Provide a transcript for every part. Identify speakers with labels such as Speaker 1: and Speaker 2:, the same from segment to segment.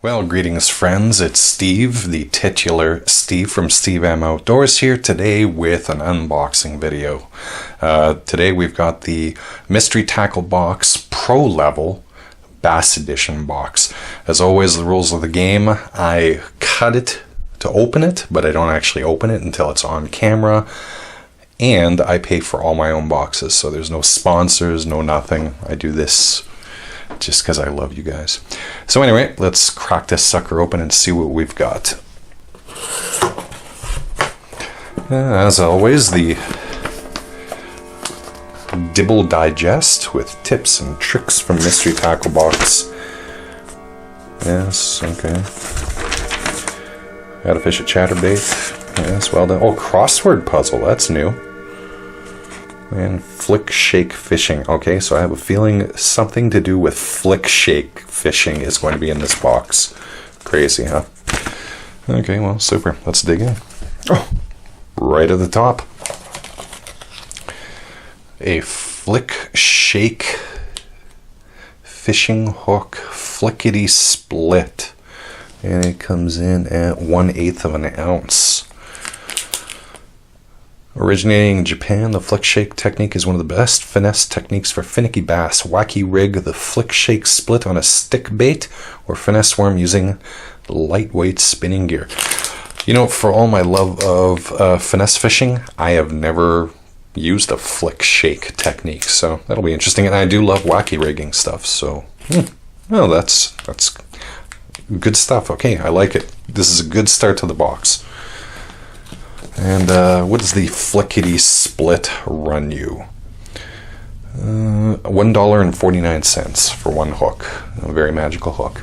Speaker 1: Well, greetings friends, it's Steve, the titular Steve from Steve M Outdoors here today with an unboxing video. Today we've got the Mystery Tackle Box Pro Level Bass Edition box. As always, the rules of the game, I cut it to open it, but I don't actually open it until it's on camera. And I pay for all my own boxes, so there's no sponsors, no nothing. I do this just because I love you guys. So anyway, let's crack this sucker open and see what we've got. As always, the Dibble Digest with tips and tricks from Mystery Tackle Box. Yes, okay. How to fish a chatterbait. Yes, well done. Oh, crossword puzzle, that's new. And flick shake fishing. Okay, so I have a feeling something to do with flick shake fishing is going to be in this box. Crazy, huh? Okay, well, super. Let's dig in. Oh, right at the top. A flick shake fishing hook flickety split. And it comes in at 1/8 of an ounce. Originating in Japan, the flick shake technique is one of the best finesse techniques for finicky bass. Wacky rig the flick shake split on a stick bait or finesse worm using lightweight spinning gear. You know, for all my love of finesse fishing, I have never used a flick shake technique, so that'll be interesting. And I do love wacky rigging stuff, so well, that's good stuff. Okay, I like it. This is a good start to the box. And what does the flickety split run you? $1.49 for one hook. A very magical hook.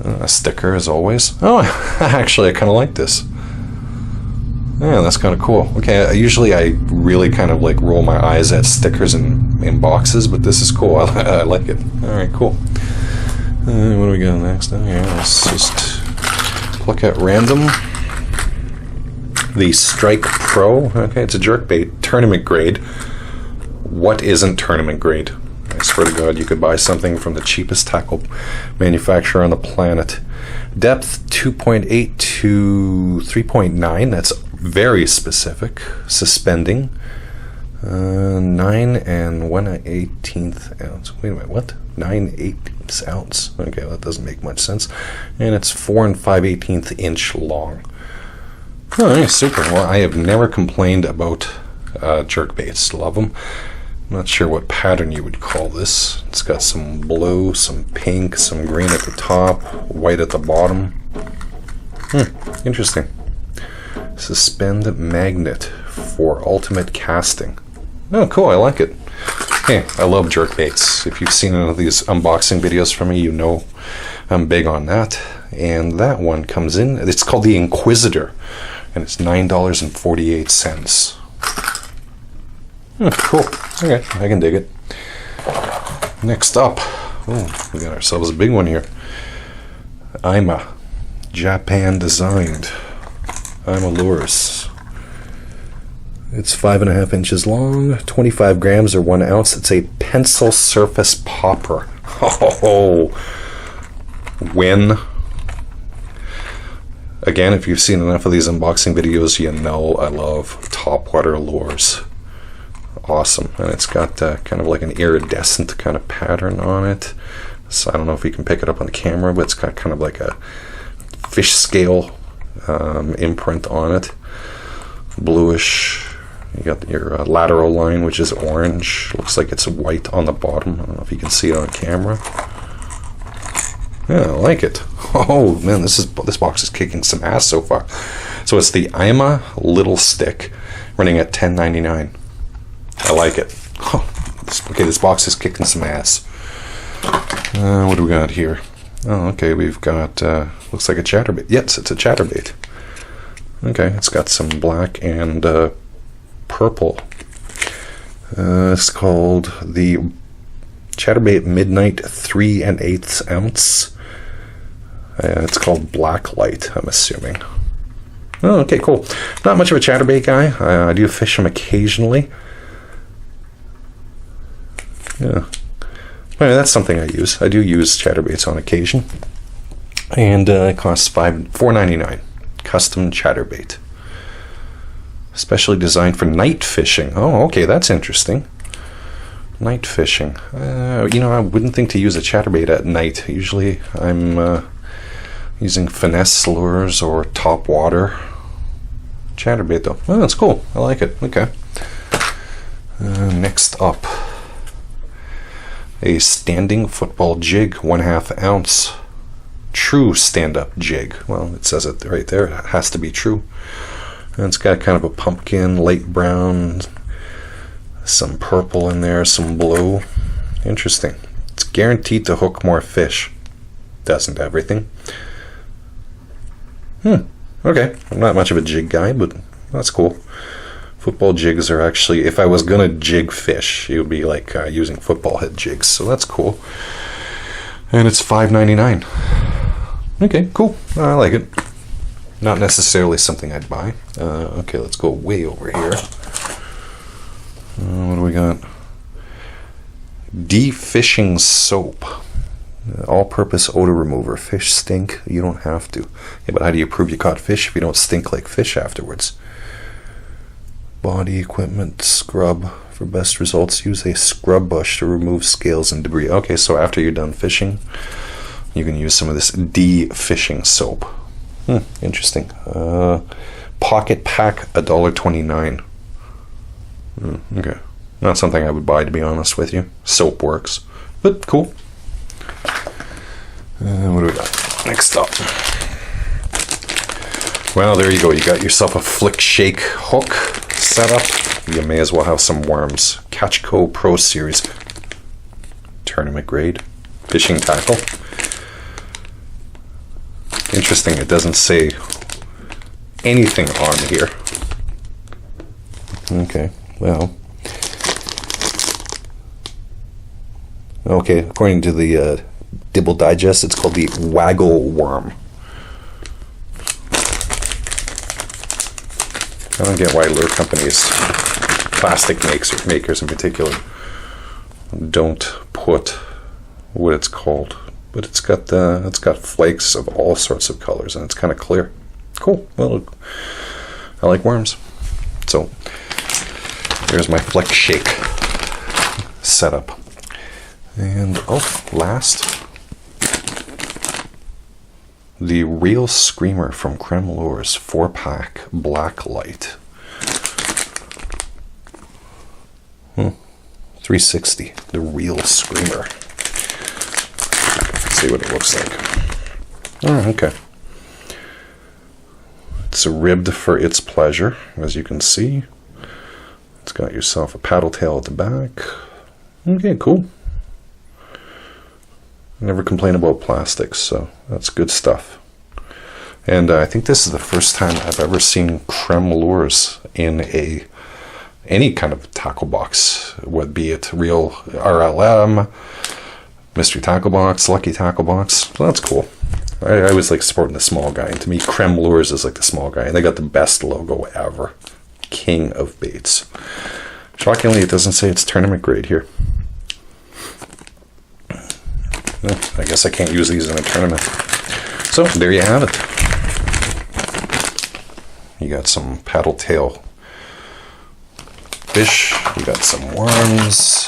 Speaker 1: A sticker as always. Oh, actually I kind of like this. Yeah, that's kind of cool. Okay, usually I really kind of like roll my eyes at stickers in boxes, but this is cool. I like it. Alright, cool. What do we got next? Okay, let's just look at random. The Strike Pro, okay, it's a jerkbait, tournament grade. What isn't tournament grade? I swear to God, you could buy something from the cheapest tackle manufacturer on the planet. Depth 2.8 to 3.9, that's very specific. Suspending, 9 and 1/18 ounce. Wait a minute, what? 9/18 ounce. Okay, that doesn't make much sense. And it's 4 5/18 inch long. Oh, super. Well, I have never complained about jerkbaits. Love them. I'm not sure what pattern you would call this. It's got some blue, some pink, some green at the top, white at the bottom. Interesting. Suspend magnet for ultimate casting. Oh, cool. I like it. Hey, I love jerkbaits. If you've seen any of these unboxing videos from me, you know I'm big on that. And that one comes in. It's called the Inquisitor. And it's $9.48. Cool. Okay, I can dig it. Next up, oh, we got ourselves a big one here. IMA, Japan designed. IMA lures. It's 5.5 inches long, 25 grams or 1 ounce. It's a pencil surface popper. Oh, when. Again, if you've seen enough of these unboxing videos, you know I love topwater lures. Awesome. And it's got kind of like an iridescent kind of pattern on it. So I don't know if you can pick it up on the camera, but it's got kind of like a fish scale imprint on it. Bluish. You got your lateral line, which is orange. Looks like it's white on the bottom. I don't know if you can see it on camera. Yeah, I like it. Oh man, this box is kicking some ass so far. So it's the IMA Little Stick, running at $10.99. I like it. Oh, okay, this box is kicking some ass. What do we got here? Oh, okay, we've got looks like a chatterbait. Yes, it's a chatterbait. Okay, it's got some black and purple. It's called the ChatterBait Midnight 3 1/8 ounce. It's called Black Light, I'm assuming. Oh, okay, cool. Not much of a chatterbait guy. I do fish them occasionally. Yeah. Well, that's something I use. I do use chatterbaits on occasion. And it costs $4.99. Custom ChatterBait. Specially designed for night fishing. Oh, okay, that's interesting. Night fishing. I wouldn't think to use a ChatterBait at night. Usually I'm using finesse lures or top water. ChatterBait though. Oh, that's cool. I like it. Okay. Next up, a standing football jig, 1/2 ounce. True stand-up jig. Well, it says it right there. It has to be true. And it's got kind of a pumpkin, light brown, some purple in there, some blue. Interesting. It's guaranteed to hook more fish. Doesn't everything. Okay. I'm not much of a jig guy, but that's cool. Football jigs are actually, if I was gonna jig fish, it would be like using football head jigs. So that's cool. And it's $5.99. Okay, cool. I like it. Not necessarily something I'd buy. Okay, let's go way over here. What do we got? De-fishing soap. All-purpose odor remover. Fish stink. You don't have to. Yeah, but how do you prove you caught fish if you don't stink like fish afterwards? Body equipment scrub. For best results, use a scrub brush to remove scales and debris. Okay, so after you're done fishing, you can use some of this de-fishing soap. Interesting. Pocket pack, $1.29. Okay. Not something I would buy, to be honest with you. Soap works. But cool. What do we got? Next up. Well, there you go. You got yourself a flick shake hook set up. You may as well have some worms. Catchco Pro Series. Tournament grade. Fishing tackle. Interesting, it doesn't say anything on here. Okay, well. Okay, according to the Dibble Digest, it's called the Waggle Worm. I don't get why lure companies, plastic makers in particular, don't put what it's called. But it's got flakes of all sorts of colors, and it's kind of clear. Cool. Well, I like worms. So there's my flick shake setup. And last, the Real Screamer from Creme Lures 4-pack black light. $3.60. The Real Screamer. See what it looks like. Oh, okay. It's ribbed for its pleasure, as you can see. It's got yourself a paddle tail at the back. Okay, cool. Never complain about plastics, so that's good stuff. And I think this is the first time I've ever seen Creme Lures in any kind of tackle box, would be it real RLM, Mystery Tackle Box, Lucky Tackle Box. So that's cool. I always like supporting the small guy. And to me, Creme Lures is like the small guy. And they got the best logo ever. King of baits. Shockingly, it doesn't say it's tournament grade here. Well, I guess I can't use these in a tournament. So, there you have it. You got some paddle tail fish. You got some worms.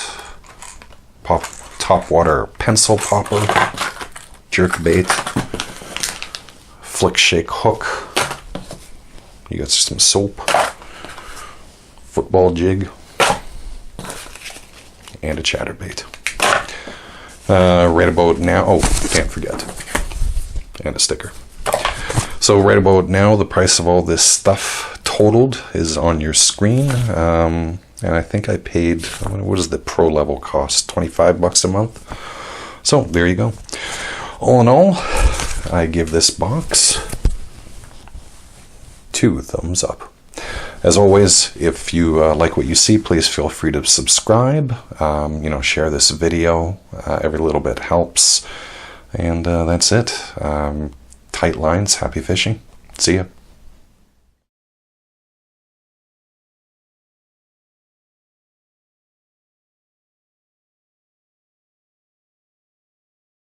Speaker 1: Top water pencil popper, jerk bait, flick shake hook. You got some soap, football jig, and a ChatterBait. Right about now, can't forget, and a sticker. So right about now, the price of all this stuff totaled is on your screen. And I think I paid, what does the pro level cost? $25 a month? So, there you go. All in all, I give this box 2 thumbs up. As always, if you like what you see, please feel free to subscribe. Share this video. Every little bit helps. And that's it. Tight lines, happy fishing. See ya.